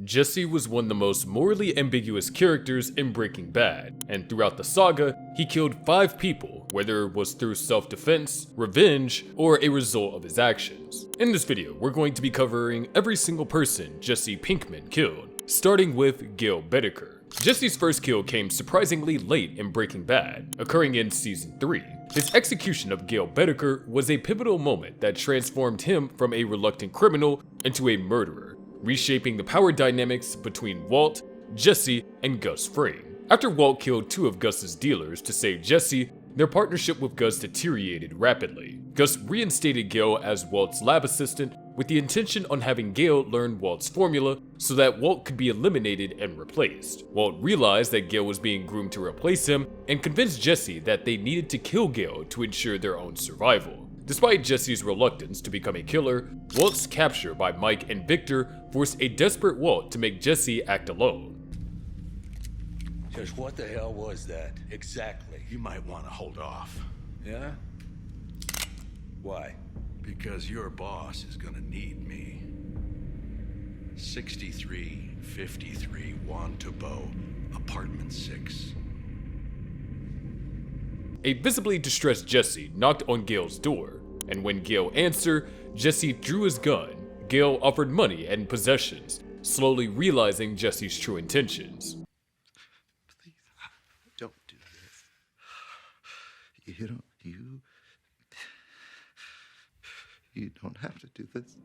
Jesse was one of the most morally ambiguous characters in Breaking Bad, and throughout the saga, he killed 5 people, whether it was through self-defense, revenge, or a result of his actions. In this video, we're going to be covering every single person Jesse Pinkman killed, starting with Gale Boetticher. Jesse's first kill came surprisingly late in Breaking Bad, occurring in Season 3. His execution of Gale Boetticher was a pivotal moment that transformed him from a reluctant criminal into a murderer, reshaping the power dynamics between Walt, Jesse, and Gus Fring. After Walt killed 2 of Gus's dealers to save Jesse, their partnership with Gus deteriorated rapidly. Gus reinstated Gale as Walt's lab assistant with the intention on having Gale learn Walt's formula so that Walt could be eliminated and replaced. Walt realized that Gale was being groomed to replace him and convinced Jesse that they needed to kill Gale to ensure their own survival. Despite Jesse's reluctance to become a killer, Walt's capture by Mike and Victor forced a desperate Walt to make Jesse act alone. Just what the hell was that, exactly? You might want to hold off. Yeah? Why? Because your boss is gonna need me. 6353 Juan Tabo, apartment 6. A visibly distressed Jesse knocked on Gale's door, and when Gale answered, Jesse drew his gun. Gale offered money and possessions, slowly realizing Jesse's true intentions. Please, don't do this. You don't have to do this.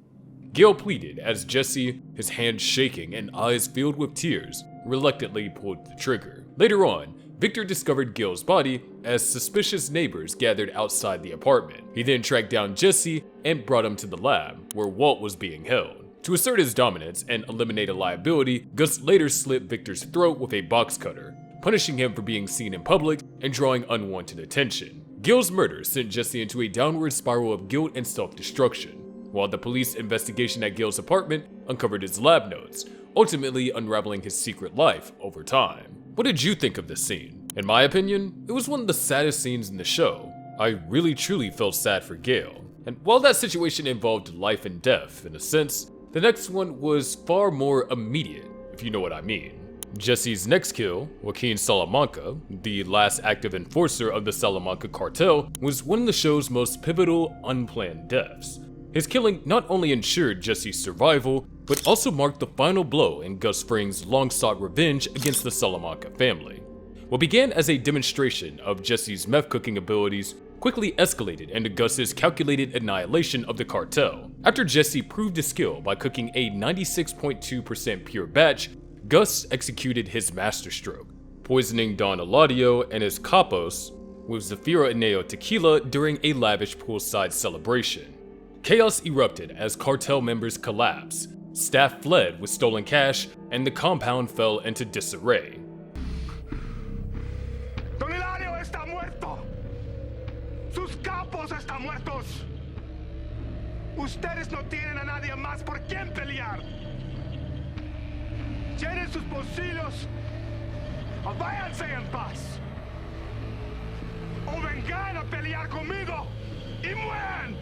Gale pleaded as Jesse, his hands shaking and eyes filled with tears, reluctantly pulled the trigger. Later on, Victor discovered Gale's body as suspicious neighbors gathered outside the apartment. He then tracked down Jesse and brought him to the lab, where Walt was being held. To assert his dominance and eliminate a liability, Gus later slit Victor's throat with a box cutter, punishing him for being seen in public and drawing unwanted attention. Gale's murder sent Jesse into a downward spiral of guilt and self-destruction, while the police investigation at Gale's apartment uncovered his lab notes, ultimately unraveling his secret life over time. What did you think of this scene? In my opinion, it was one of the saddest scenes in the show. I really truly felt sad for Gale. And while that situation involved life and death in a sense, the next one was far more immediate, if you know what I mean. Jesse's next kill, Joaquin Salamanca, the last active enforcer of the Salamanca cartel, was one of the show's most pivotal, unplanned deaths. His killing not only ensured Jesse's survival, but also marked the final blow in Gus Fring's long-sought revenge against the Salamanca family. What began as a demonstration of Jesse's meth cooking abilities quickly escalated into Gus's calculated annihilation of the cartel. After Jesse proved his skill by cooking a 96.2% pure batch, Gus executed his masterstroke, poisoning Don Eladio and his capos with Zafiro Aneo tequila during a lavish poolside celebration. Chaos erupted as cartel members collapsed, staff fled with stolen cash, and the compound fell into disarray. Don Eladio está muerto. Sus capos están muertos. Ustedes no tienen a nadie más por quien pelear. Llenen sus bolsillos o váyanse en paz. O vengan a pelear conmigo y mueran.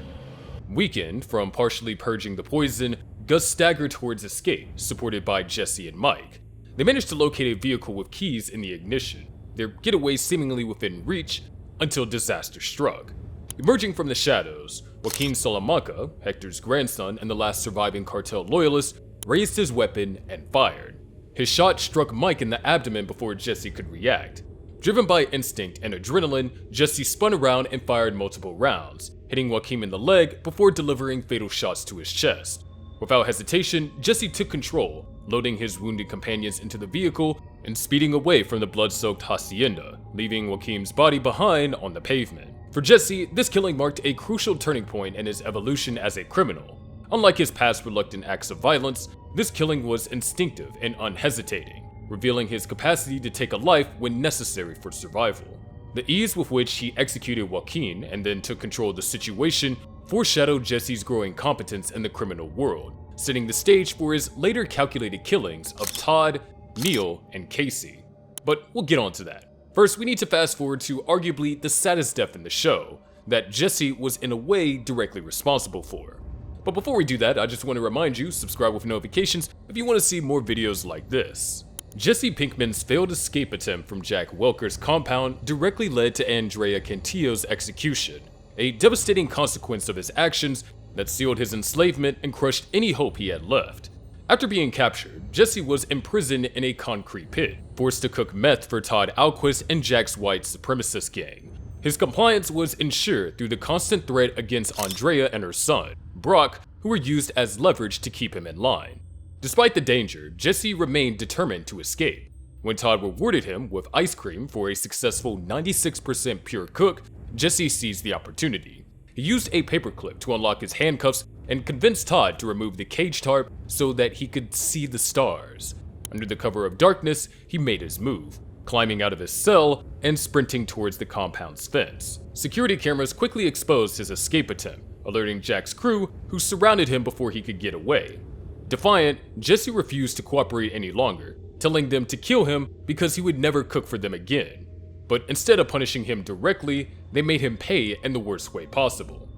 Weakened from partially purging the poison, Gus staggered towards escape, supported by Jesse and Mike. They managed to locate a vehicle with keys in the ignition, their getaway seemingly within reach, until disaster struck. Emerging from the shadows, Joaquin Salamanca, Hector's grandson and the last surviving cartel loyalist, raised his weapon and fired. His shot struck Mike in the abdomen before Jesse could react. Driven by instinct and adrenaline, Jesse spun around and fired multiple rounds, hitting Joaquin in the leg before delivering fatal shots to his chest. Without hesitation, Jesse took control, loading his wounded companions into the vehicle and speeding away from the blood-soaked hacienda, leaving Joaquin's body behind on the pavement. For Jesse, this killing marked a crucial turning point in his evolution as a criminal. Unlike his past reluctant acts of violence, this killing was instinctive and unhesitating, revealing his capacity to take a life when necessary for survival. The ease with which he executed Joaquin and then took control of the situation foreshadowed Jesse's growing competence in the criminal world, setting the stage for his later calculated killings of Todd, Neil, and Casey. But we'll get on to that. First, we need to fast forward to arguably the saddest death in the show, that Jesse was in a way directly responsible for. But before we do that, I just want to remind you, subscribe with notifications if you want to see more videos like this. Jesse Pinkman's failed escape attempt from Jack Welker's compound directly led to Andrea Cantillo's execution, a devastating consequence of his actions that sealed his enslavement and crushed any hope he had left. After being captured, Jesse was imprisoned in a concrete pit, forced to cook meth for Todd Alquist and Jack's white supremacist gang. His compliance was ensured through the constant threat against Andrea and her son, Brock, who were used as leverage to keep him in line. Despite the danger, Jesse remained determined to escape. When Todd rewarded him with ice cream for a successful 96% pure cook, Jesse seized the opportunity. He used a paperclip to unlock his handcuffs and convinced Todd to remove the cage tarp so that he could see the stars. Under the cover of darkness, he made his move, climbing out of his cell and sprinting towards the compound's fence. Security cameras quickly exposed his escape attempt, alerting Jack's crew, who surrounded him before he could get away. Defiant, Jesse refused to cooperate any longer, telling them to kill him because he would never cook for them again. But instead of punishing him directly, they made him pay in the worst way possible.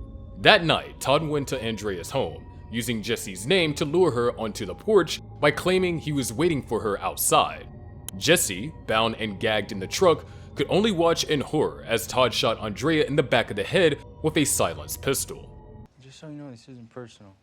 That night, Todd went to Andrea's home, using Jesse's name to lure her onto the porch by claiming he was waiting for her outside. Jesse, bound and gagged in the truck, could only watch in horror as Todd shot Andrea in the back of the head with a silenced pistol. Just so you know, this isn't personal.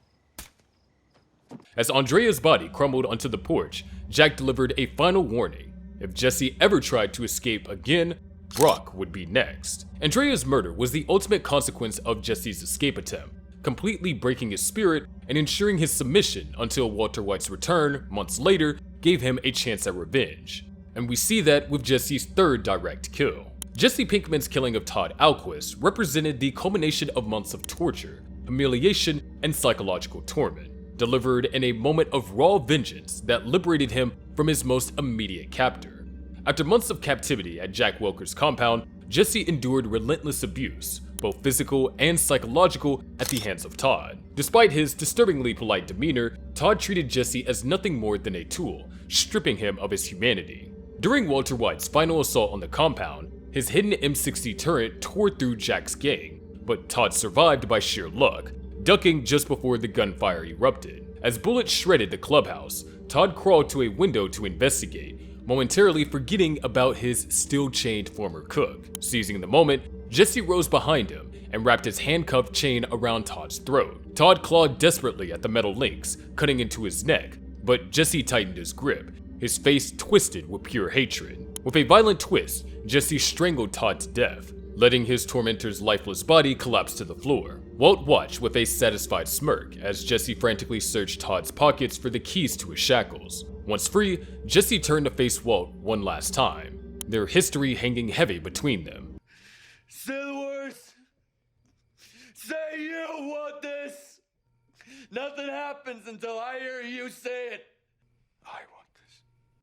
As Andrea's body crumbled onto the porch, Jack delivered a final warning. If Jesse ever tried to escape again, Brock would be next. Andrea's murder was the ultimate consequence of Jesse's escape attempt, completely breaking his spirit and ensuring his submission until Walter White's return, months later, gave him a chance at revenge. And we see that with Jesse's third direct kill. Jesse Pinkman's killing of Todd Alquist represented the culmination of months of torture, humiliation, and psychological torment, delivered in a moment of raw vengeance that liberated him from his most immediate captor. After months of captivity at Jack Welker's compound, Jesse endured relentless abuse, both physical and psychological, at the hands of Todd. Despite his disturbingly polite demeanor, Todd treated Jesse as nothing more than a tool, stripping him of his humanity. During Walter White's final assault on the compound, his hidden M60 turret tore through Jack's gang, but Todd survived by sheer luck, ducking just before the gunfire erupted. As bullets shredded the clubhouse, Todd crawled to a window to investigate, momentarily forgetting about his still-chained former cook. Seizing the moment, Jesse rose behind him and wrapped his handcuffed chain around Todd's throat. Todd clawed desperately at the metal links, cutting into his neck, but Jesse tightened his grip, his face twisted with pure hatred. With a violent twist, Jesse strangled Todd to death, letting his tormentor's lifeless body collapse to the floor. Walt watched with a satisfied smirk as Jesse frantically searched Todd's pockets for the keys to his shackles. Once free, Jesse turned to face Walt one last time, their history hanging heavy between them. Say the words. Say you want this. Nothing happens until I hear you say it. I want this.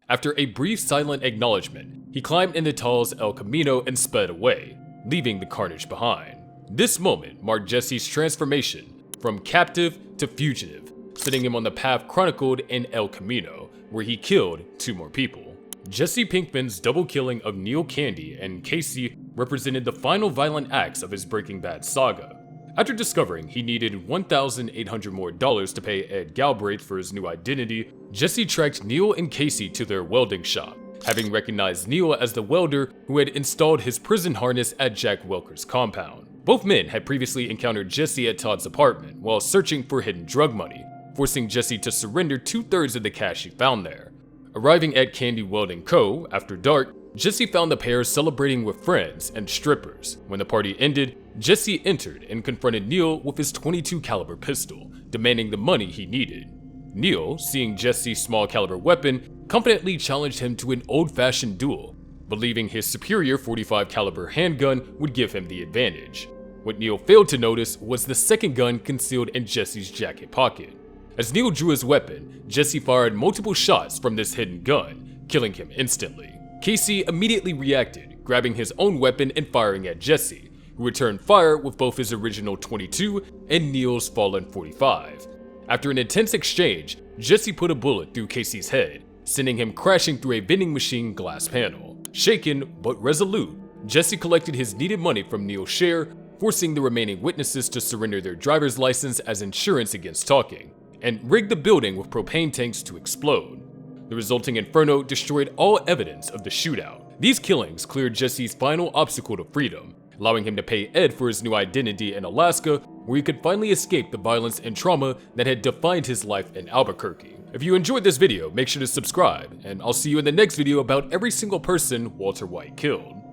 After a brief silent acknowledgement, he climbed into Todd's El Camino and sped away, leaving the carnage behind. This moment marked Jesse's transformation from captive to fugitive, setting him on the path chronicled in El Camino, where he killed 2 more people. Jesse Pinkman's double killing of Neil Candy and Casey represented the final violent acts of his Breaking Bad saga. After discovering he needed $1,800 more to pay Ed Galbraith for his new identity, Jesse tracked Neil and Casey to their welding shop, having recognized Neil as the welder who had installed his prison harness at Jack Welker's compound. Both men had previously encountered Jesse at Todd's apartment while searching for hidden drug money, forcing Jesse to surrender 2/3 of the cash he found there. Arriving at Candy Welding Co. after dark, Jesse found the pair celebrating with friends and strippers. When the party ended, Jesse entered and confronted Neil with his .22 caliber pistol, demanding the money he needed. Neil, seeing Jesse's small caliber weapon, confidently challenged him to an old-fashioned duel, believing his superior .45 caliber handgun would give him the advantage. What Neil failed to notice was the second gun concealed in Jesse's jacket pocket. As Neil drew his weapon, Jesse fired multiple shots from this hidden gun, killing him instantly. Casey immediately reacted, grabbing his own weapon and firing at Jesse, who returned fire with both his original .22 and Neil's fallen .45. After an intense exchange, Jesse put a bullet through Casey's head, sending him crashing through a vending machine glass panel. Shaken but resolute, Jesse collected his needed money from Neil's share, forcing the remaining witnesses to surrender their driver's license as insurance against talking, and rigged the building with propane tanks to explode. The resulting inferno destroyed all evidence of the shootout. These killings cleared Jesse's final obstacle to freedom, allowing him to pay Ed for his new identity in Alaska, where he could finally escape the violence and trauma that had defined his life in Albuquerque. If you enjoyed this video, make sure to subscribe, and I'll see you in the next video about every single person Walter White killed.